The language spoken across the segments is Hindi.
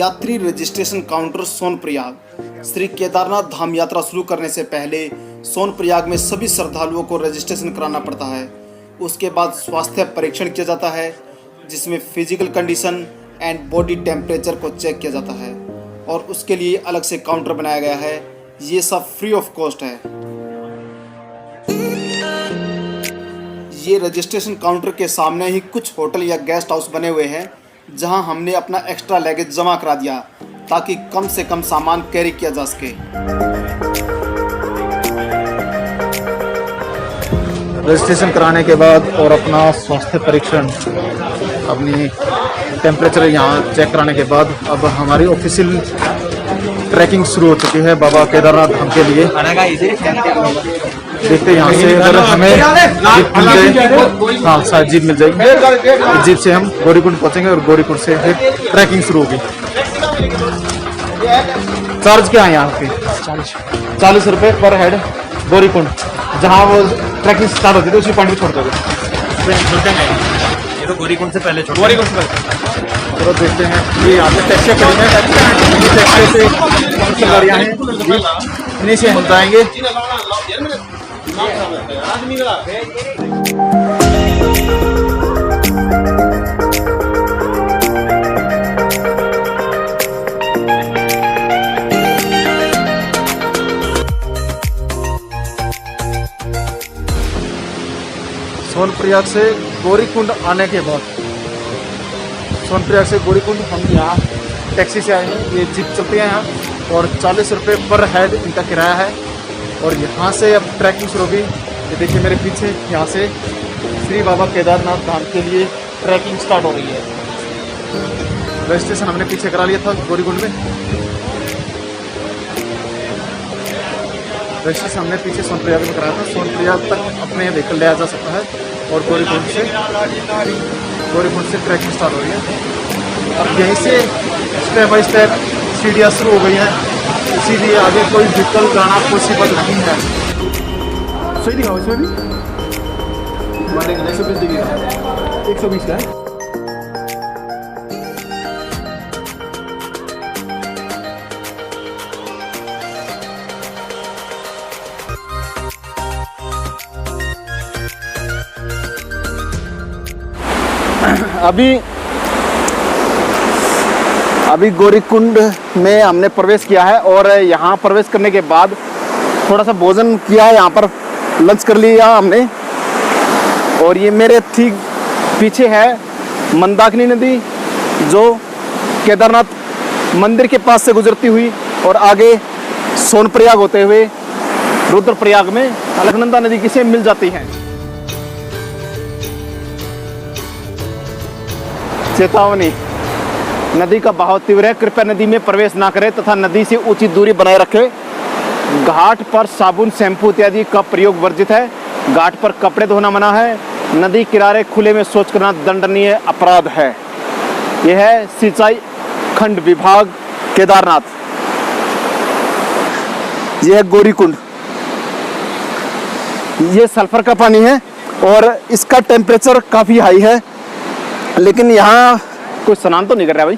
यात्री रजिस्ट्रेशन काउंटर सोनप्रयाग। श्री केदारनाथ धाम यात्रा शुरू करने से पहले सोनप्रयाग में सभी श्रद्धालुओं को रजिस्ट्रेशन कराना पड़ता है। उसके बाद स्वास्थ्य परीक्षण किया जाता है, जिसमें physical condition and body temperature को चेक किया जाता है और उसके लिए अलग से काउंटर बनाया गया है। ये सब फ्री ऑफ कॉस्ट है। ये रजिस्ट्रेशन काउंटर के सामने ही कुछ होटल या गेस्ट हाउस बने हुए हैं, जहां हमने अपना एक्स्ट्रा लगेज जमा करा दिया ताकि कम से कम सामान कैरी किया जा सके। रजिस्ट्रेशन कराने के बाद और अपना स्वास्थ्य परीक्षण, अपनी टेम्परेचर यहाँ चेक कराने के बाद अब हमारी ऑफिशियल ट्रैकिंग शुरू हो चुकी है बाबा केदारनाथ धाम के लिए। देखते हैं यहाँ से अगर हमें जीप मिल जाए, हाँ शायद जीप मिल जाएगी। जीप से हम गौरीकुंड पहुँचेंगे और गौरीकुंड से फिर ट्रैकिंग शुरू होगी। चार्ज क्या है यहाँ पे? 40 रुपये पर हेड गौरीकुंड। जहाँ वो ट्रैकिंग स्टार्ट होती है उसी पॉइंट पे छोड़ दोगे। ये तो गौरीकुंड से पहले चलो देखते हैं। ये यहाँ पे टैक्सी खड़ी है, टैक्सी से कौन सी गाड़ियाँ हैं, इन्हीं से हम जाएंगे। सोनप्रयाग से गौरीकुंड आने के बाद, सोनप्रयाग से गौरीकुंड हम यहाँ टैक्सी से आए हैं। ये जीप चलती है यहाँ और 40 रुपये पर हेड इनका किराया है। और यहाँ से अब ट्रैकिंग शुरू होगी। ये देखिए मेरे पीछे, यहाँ से श्री बाबा केदारनाथ धाम के लिए ट्रैकिंग स्टार्ट हो रही है। रजिस्ट्रेशन हमने पीछे करा लिया था गौरीकुंड में। रजिस्ट्रेशन हमने पीछे सोनप्रयाग में कराया था। सोनप्रयाग तक अपने व्हीकल ले जा सकता है और गौरीकुंड से ट्रैकिंग स्टार्ट हो रही है। अब यहीं से स्टेप बाई स्टेप सीढ़ियाँ शुरू हो गई हैं, इसीलिए आगे कोई व्हीकल जाना पॉसिबल नहीं है। सही दिखाओ इसमें भी 120 का है। अभी गौरीकुंड में हमने प्रवेश किया है और यहाँ प्रवेश करने के बाद थोड़ा सा भोजन किया है, यहाँ पर लंच कर लिया हमने। और ये मेरे ठीक पीछे है मंदाकिनी नदी, जो केदारनाथ मंदिर के पास से गुजरती हुई और आगे सोनप्रयाग होते हुए रुद्रप्रयाग में अलकनंदा नदी से मिल जाती है। चेतावनी, नदी का बहाव तीव्र है, कृपया नदी में प्रवेश ना करें तथा नदी से उचित दूरी बनाए रखें। घाट पर साबुन, शैम्पू इत्यादि का प्रयोग वर्जित है। घाट पर कपड़े धोना मना है। नदी किनारे खुले में शौच करना दंडनीय अपराध है। यह है सिंचाई खंड विभाग केदारनाथ। यह है गौरीकुंड। ये सल्फर का पानी है और इसका टेम्परेचर काफ़ी हाई है, लेकिन यहाँ कोई स्नान तो नहीं कर रहा भाई।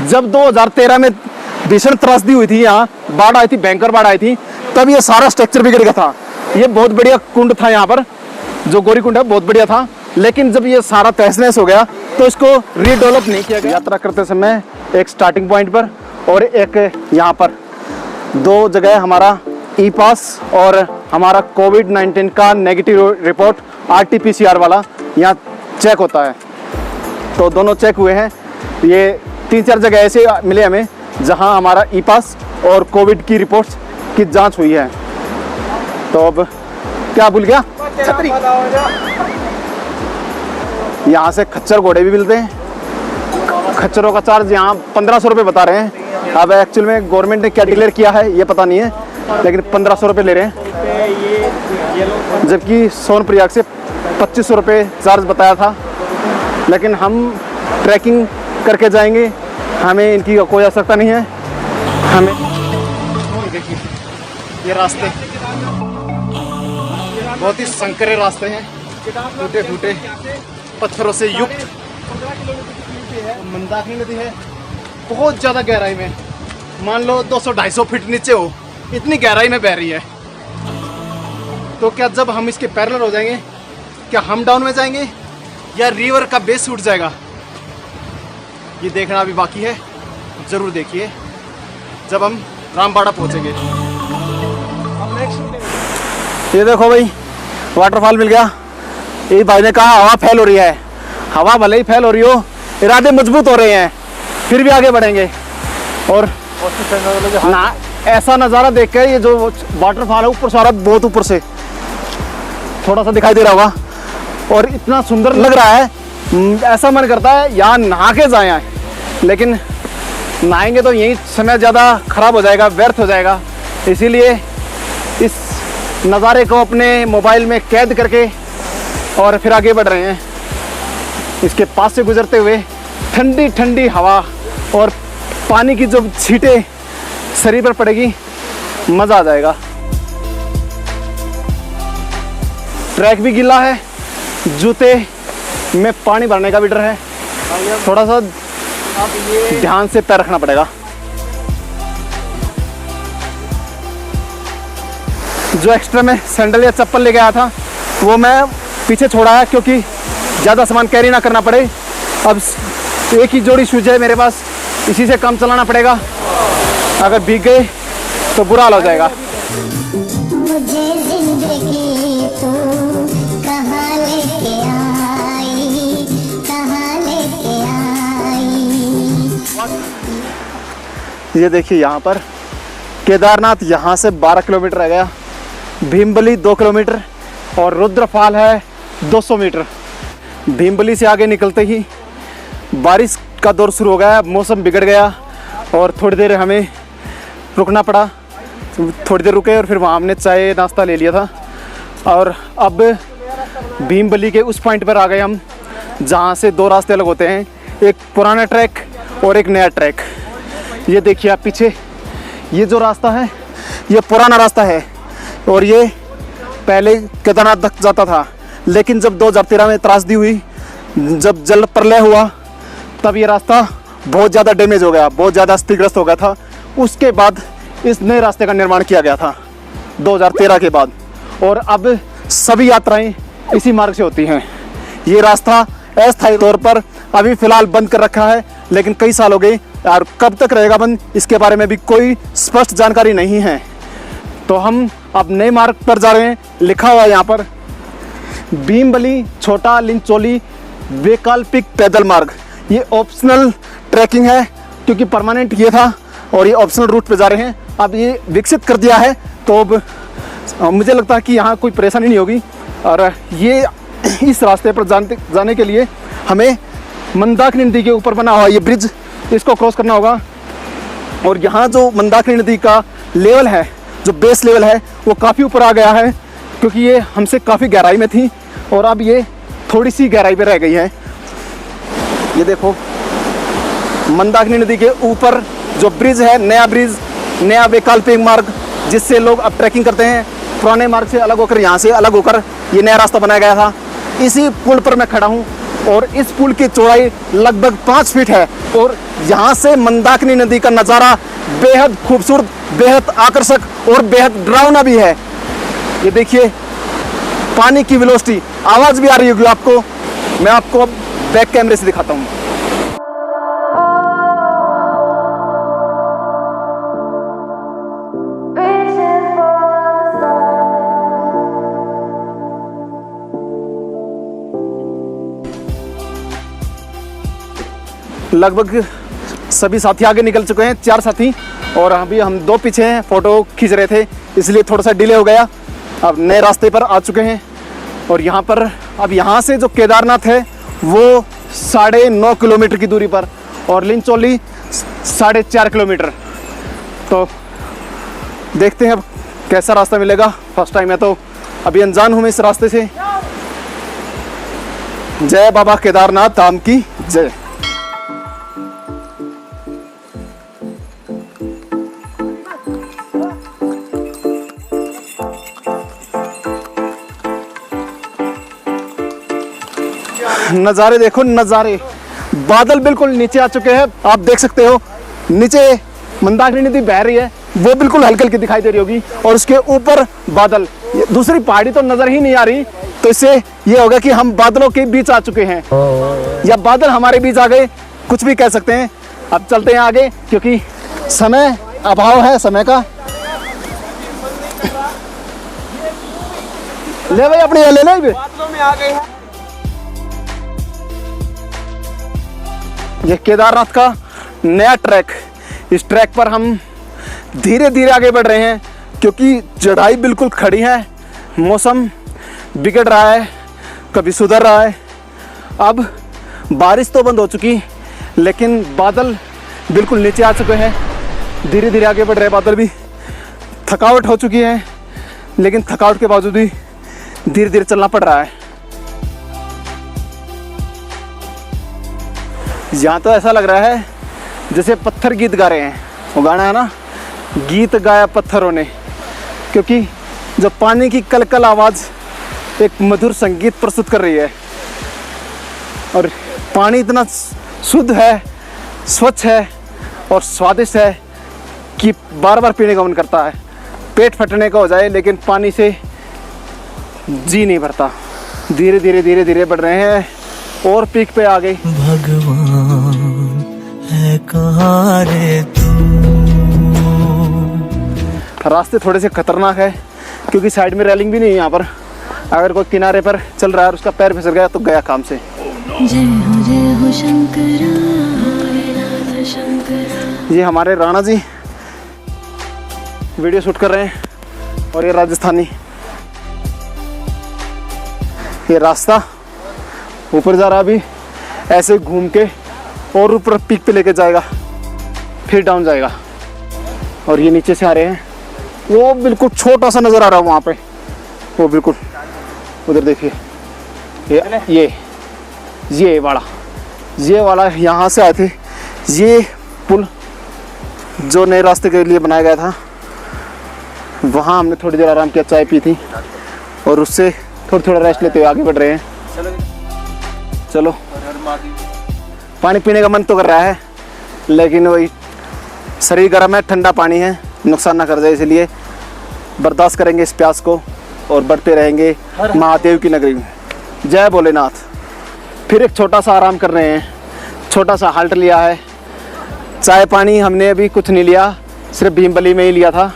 जब 2013 में भीषण त्रासदी हुई थी, यहाँ बाढ़ आई थी, भयंकर बाढ़ आई थी, तब ये सारा स्ट्रक्चर बिगड़ गया था। ये बहुत बढ़िया कुंड था, यहाँ पर जो गौरीकुंड है बहुत बढ़िया था, लेकिन जब ये सारा तहस नहस हो गया तो इसको रीडेवलप नहीं किया गया। यात्रा करते समय एक स्टार्टिंग पॉइंट पर और एक यहाँ पर दो जगह हमारा ई पास और हमारा कोविड-19 का नेगेटिव रिपोर्ट RT-PCR वाला यहाँ चेक होता है, तो दोनों चेक हुए हैं। ये 3-4 जगह ऐसे मिले हमें जहां हमारा ई पास और कोविड की रिपोर्ट्स की जांच हुई है। तो अब क्या भूल गया, छतरी। यहाँ से खच्चर घोड़े भी मिलते हैं। खच्चरों का चार्ज यहाँ 1500 रुपये बता रहे हैं। अब एक्चुअल में गवर्नमेंट ने क्या डिक्लेयर किया है ये पता नहीं है, लेकिन 1500 रुपये ले रहे हैं, जबकि सोनप्रयाग से 2500 रुपये चार्ज बताया था। लेकिन हम ट्रैकिंग करके जाएंगे, हमें इनकी कोई आवश्यकता नहीं है। हमें देखिए ये रास्ते बहुत ही संकरे रास्ते हैं, टूटे फूटे पत्थरों से युक्त। मंदाकिनी नदी है बहुत ज़्यादा गहराई में, मान लो 200-250 फीट नीचे हो, इतनी गहराई में बह रही है। तो क्या जब हम इसके पैरेलल हो जाएंगे, क्या हम डाउन में जाएंगे या रिवर का बेस उठ जाएगा, ये देखना अभी बाकी है। ज़रूर देखिए जब हम रामबाड़ा पहुंचेंगे। ये देखो भाई, वाटरफॉल मिल गया। ये भाई ने कहा हवा फैल हो रही है। हवा भले ही फैल हो रही हो, इरादे मजबूत हो रहे हैं, फिर भी आगे बढ़ेंगे। और ना ऐसा नज़ारा देख के, ये जो वाटरफॉल है ऊपर सारा, बहुत ऊपर से थोड़ा सा दिखाई दे रहा होगा, और इतना सुंदर लग रहा है, ऐसा मन करता है यहाँ नहा के जाए। लेकिन नहाएंगे तो यही समय ज़्यादा ख़राब हो जाएगा, व्यर्थ हो जाएगा। इसीलिए इस नज़ारे को अपने मोबाइल में कैद करके और फिर आगे बढ़ रहे हैं। इसके पास से गुजरते हुए ठंडी ठंडी हवा और पानी की जो छींटें शरीर पर पड़ेगी, मज़ा आ जाएगा। ट्रैक भी गीला है, जूते में पानी भरने का भी डर है, थोड़ा सा ध्यान से पैर रखना पड़ेगा। जो एक्स्ट्रा में सैंडल या चप्पल ले गया था वो मैं पीछे छोड़ा है, क्योंकि ज़्यादा सामान कैरी ना करना पड़े। अब एक ही जोड़ी शूज है मेरे पास, इसी से काम चलाना पड़ेगा। अगर भीग गए तो बुरा हाल हो जाएगा। मुझे जिंदगी तू कहाँ लेके आई, कहाँ लेके आई। ये देखिए यहाँ पर केदारनाथ, यहाँ से 12 किलोमीटर रह गया, भीमबली 2 किलोमीटर और रुद्रफॉल है 200 मीटर। भीमबली से आगे निकलते ही बारिश का दौर शुरू हो गया, मौसम बिगड़ गया और थोड़ी देर हमें रुकना पड़ा। थोड़ी देर रुके और फिर वहाँ हमने चाय नाश्ता ले लिया था। और अब भीमबली के उस पॉइंट पर आ गए हम जहाँ से 2 रास्ते अलग होते हैं, एक पुराना ट्रैक और एक नया ट्रैक। ये देखिए आप पीछे, ये जो रास्ता है ये पुराना रास्ता है और ये पहले केदारनाथ तक जाता था। लेकिन जब 2013 में त्रासदी हुई, जब जल प्रलय हुआ, तब ये रास्ता बहुत ज़्यादा डैमेज हो गया, बहुत ज़्यादा क्षतिग्रस्त हो गया था। उसके बाद इस नए रास्ते का निर्माण किया गया था 2013 के बाद, और अब सभी यात्राएं इसी मार्ग से होती हैं। ये रास्ता अस्थायी तौर पर अभी फ़िलहाल बंद कर रखा है, लेकिन कई साल हो गए और कब तक रहेगा बंद इसके बारे में भी कोई स्पष्ट जानकारी नहीं है। तो हम अब नए मार्ग पर जा रहे हैं। लिखा हुआ है यहाँ पर भीमबली छोटा लिंचोली वैकल्पिक पैदल मार्ग। ये ऑप्शनल ट्रैकिंग है, क्योंकि परमानेंट ये था और ये ऑप्शनल रूट पे जा रहे हैं। अब ये विकसित कर दिया है तो अब मुझे लगता है कि यहाँ कोई परेशानी नहीं होगी। और ये इस रास्ते पर जाने के लिए हमें मंदाकिनी नदी के ऊपर बना हुआ ये ब्रिज, इसको क्रॉस करना होगा। और यहाँ जो मंदाकिनी नदी का लेवल है, जो बेस लेवल है, वो काफ़ी ऊपर आ गया है, क्योंकि ये हमसे काफ़ी गहराई में थी और अब ये थोड़ी सी गहराई पे रह गई है। ये देखो मंदाकिनी नदी के ऊपर जो ब्रिज है, नया ब्रिज, नया वैकल्पिक मार्ग, जिससे लोग अब ट्रैकिंग करते हैं। पुराने मार्ग से अलग होकर, यहाँ से अलग होकर ये नया रास्ता बनाया गया था। इसी पुल पर मैं खड़ा हूँ और इस पुल की चौड़ाई लगभग 5 फीट है और यहाँ से मंदाकिनी नदी का नज़ारा बेहद खूबसूरत, बेहद आकर्षक और बेहद डरावना भी है। ये देखिए पानी की वेलोसिटी, आवाज़ भी आ रही होगी आपको। मैं आपको अब बैक कैमरे से दिखाता हूँ। लगभग सभी साथी आगे निकल चुके हैं, 4 साथी, और अभी हम 2 पीछे हैं, फ़ोटो खींच रहे थे, इसलिए थोड़ा सा डिले हो गया। अब नए रास्ते पर आ चुके हैं और यहाँ पर अब यहाँ से जो केदारनाथ है वो 9.5 किलोमीटर की दूरी पर और लिंचोली 4.5 किलोमीटर। तो देखते हैं अब कैसा रास्ता मिलेगा। फर्स्ट टाइम है तो अभी अनजान हूँ मैं इस रास्ते से। जय बाबा केदारनाथ धाम की जय। नज़ारे देखो, नज़ारे, बादल बिल्कुल नीचे आ चुके हैं, आप देख सकते हो नीचे मंदाकिनी नदी बह रही है, वो बिल्कुल हल्की हल्की दिखाई दे रही होगी, और उसके ऊपर बादल, दूसरी पहाड़ी तो नजर ही नहीं आ रही। तो इससे ये होगा कि हम बादलों के बीच आ चुके हैं, या बादल हमारे बीच आ गए, कुछ भी कह सकते हैं। अब चलते हैं आगे, क्योंकि समय अभाव है समय का। ले भाई अपनी ले ले। बादलों में आ गए हैं। ये केदारनाथ का नया ट्रैक, इस ट्रैक पर हम धीरे धीरे आगे बढ़ रहे हैं, क्योंकि चढ़ाई बिल्कुल खड़ी है, मौसम बिगड़ रहा है, कभी सुधर रहा है। अब बारिश तो बंद हो चुकी, लेकिन बादल बिल्कुल नीचे आ चुके हैं, धीरे धीरे आगे बढ़ रहे बादल भी। थकावट हो चुकी है, लेकिन थकावट के बावजूद भी धीरे धीरे चलना पड़ रहा है। यहाँ तो ऐसा लग रहा है जैसे पत्थर गीत गा रहे हैं। वो गाना है ना, गीत गाया पत्थरों ने, क्योंकि जो पानी की कलकल आवाज़ एक मधुर संगीत प्रस्तुत कर रही है। और पानी इतना शुद्ध है, स्वच्छ है और स्वादिष्ट है कि बार बार पीने का मन करता है। पेट फटने का हो जाए, लेकिन पानी से जी नहीं भरता। धीरे धीरे धीरे धीरे बढ़ रहे हैं और पीक पे आ गए। भगवान है कहाँ रे तू। रास्ते थोड़े से खतरनाक है, क्योंकि साइड में रेलिंग भी नहीं है यहाँ पर। अगर कोई किनारे पर चल रहा है और उसका पैर फिसल गया तो गया काम से। जय हो शंकरा, भोलेनाथ शंकरा। ये हमारे राणा जी वीडियो शूट कर रहे हैं, और ये राजस्थानी। ये रास्ता ऊपर जा रहा है, अभी ऐसे घूम के और ऊपर पीक पे लेके जाएगा, फिर डाउन जाएगा। और ये नीचे से आ रहे हैं, वो बिल्कुल छोटा सा नज़र आ रहा है वहाँ पे, वो बिल्कुल उधर देखिए। ये वाला यहाँ से आए थे। ये पुल जो नए रास्ते के लिए बनाया गया था, वहाँ हमने थोड़ी देर आराम किया, चाय पी थी, और उससे थोड़ा रेस्ट लेते हुए आगे बढ़ रहे हैं। चलो, पानी पीने का मन तो कर रहा है, लेकिन वही शरीर गर्म है, ठंडा पानी है, नुकसान ना कर जाए, इसलिए बर्दाश्त करेंगे इस प्यास को और बढ़ते रहेंगे महादेव की नगरी में। जय भोलेनाथ। फिर एक छोटा सा आराम कर रहे हैं, छोटा सा हाल्ट लिया है। चाय पानी हमने अभी कुछ नहीं लिया, सिर्फ भीमबली में ही लिया था,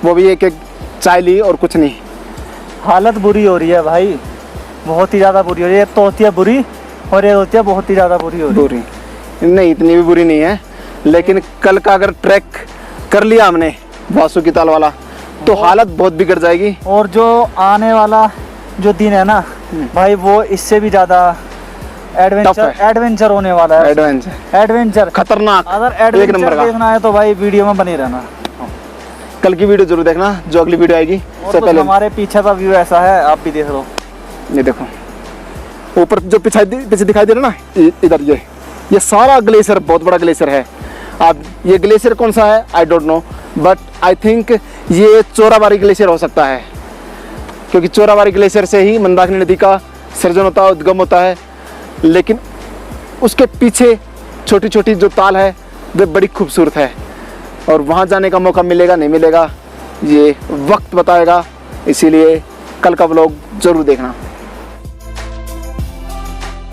वो भी एक चाय ली और कुछ नहीं। हालत बुरी हो रही है भाई, बहुत ही ज़्यादा बुरी हो रही है। तो होती है बुरी, और ये होती है बहुत ही ज़्यादा बुरी हो रही है। बुरी नहीं, इतनी भी बुरी नहीं है, लेकिन कल का अगर ट्रैक कर लिया हमने वासुकी ताल वाला, तो हालत बहुत बिगड़ जाएगी। और जो आने वाला जो दिन है ना भाई, वो इससे भी ज़्यादा एडवेंचर होने वाला है। एडवेंचर खतरनाक, अगर एक नंबर एडवेंचर का। देखना है तो भाई वीडियो में बने रहना। कल की वीडियो जरूर देखना, जो अगली वीडियो आएगी उससे पहले। हमारे पीछे का व्यू ऐसा है, आप भी देख लो। ये देखो ऊपर जो पीछे दिखाई दे रहा ना, इधर ये सारा ग्लेशियर, बहुत बड़ा ग्लेशियर है। अब ये ग्लेशियर कौन सा है I don't know, but I think ये चोराबाड़ी ग्लेशियर हो सकता है, क्योंकि चोराबाड़ी ग्लेशियर से ही मंदाकिनी नदी का सृजन होता है, उद्गम होता है। लेकिन उसके पीछे छोटी छोटी जो ताल है वो बड़ी खूबसूरत है, और वहाँ जाने का मौका मिलेगा नहीं मिलेगा ये वक्त बताएगा, इसीलिए कल का व्लॉग जरूर देखना।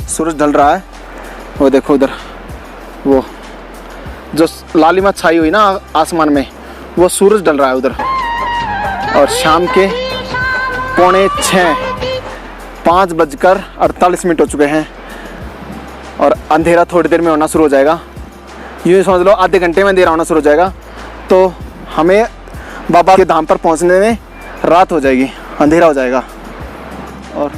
सूरज ढल रहा है, वो देखो उधर, वो जो लालिमा छाई हुई ना आसमान में, वो सूरज ढल रहा है उधर। और शाम के 5:45, 5:48 हो चुके हैं, और अंधेरा थोड़ी देर में होना शुरू हो जाएगा। यूँ समझ लो आधे घंटे में अंधेरा होना शुरू हो जाएगा, तो हमें बाबा के धाम पर पहुंचने में रात हो जाएगी, अंधेरा हो जाएगा। और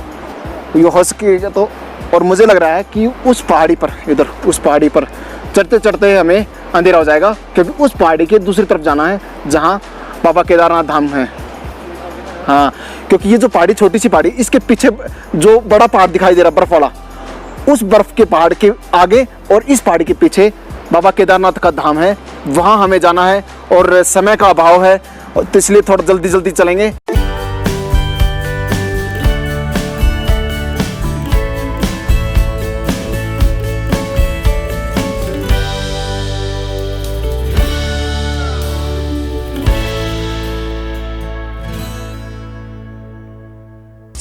ये हो सके तो, और मुझे लग रहा है कि उस पहाड़ी पर, इधर उस पहाड़ी पर चढ़ते चढ़ते हमें अंधेरा हो जाएगा, क्योंकि उस पहाड़ी के दूसरी तरफ जाना है जहाँ बाबा केदारनाथ धाम है। हाँ, क्योंकि ये जो पहाड़ी, छोटी सी पहाड़ी, इसके पीछे जो बड़ा पहाड़ दिखाई दे रहा है बर्फ वाला, उस बर्फ के पहाड़ के आगे और इस पहाड़ी के पीछे बाबा केदारनाथ का धाम है, वहाँ हमें जाना है। और समय का अभाव है, तो इसलिए थोड़ा जल्दी जल्दी चलेंगे।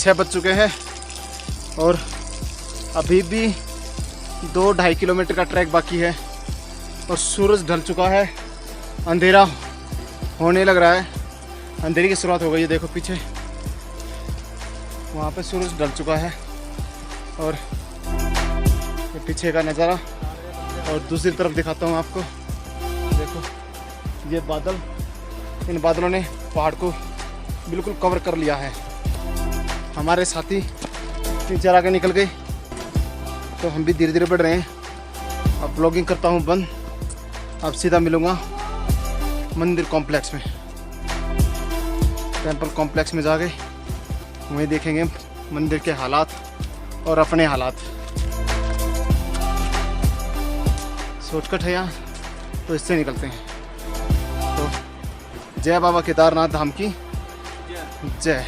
6 बज चुके हैं और अभी भी 2-2.5 किलोमीटर का ट्रैक बाकी है और सूरज ढल चुका है, अंधेरा होने लग रहा है। अंधेरे की शुरुआत हो गई है, देखो पीछे वहाँ पे सूरज ढल चुका है और ये पीछे का नज़ारा। और दूसरी तरफ दिखाता हूँ आपको, देखो ये बादल, इन बादलों ने पहाड़ को बिल्कुल कवर कर लिया है। हमारे साथी 3-4 आगे निकल गए तो हम भी धीरे धीरे बढ़ रहे हैं। अब ब्लॉगिंग करता हूँ बंद, अब सीधा मिलूँगा मंदिर कॉम्प्लेक्स में। टेंपल कॉम्प्लेक्स में जाके वहीं देखेंगे मंदिर के हालात और अपने हालात। शॉर्टकट है यहाँ तो इससे निकलते हैं। तो जय बाबा केदारनाथ धाम की जय।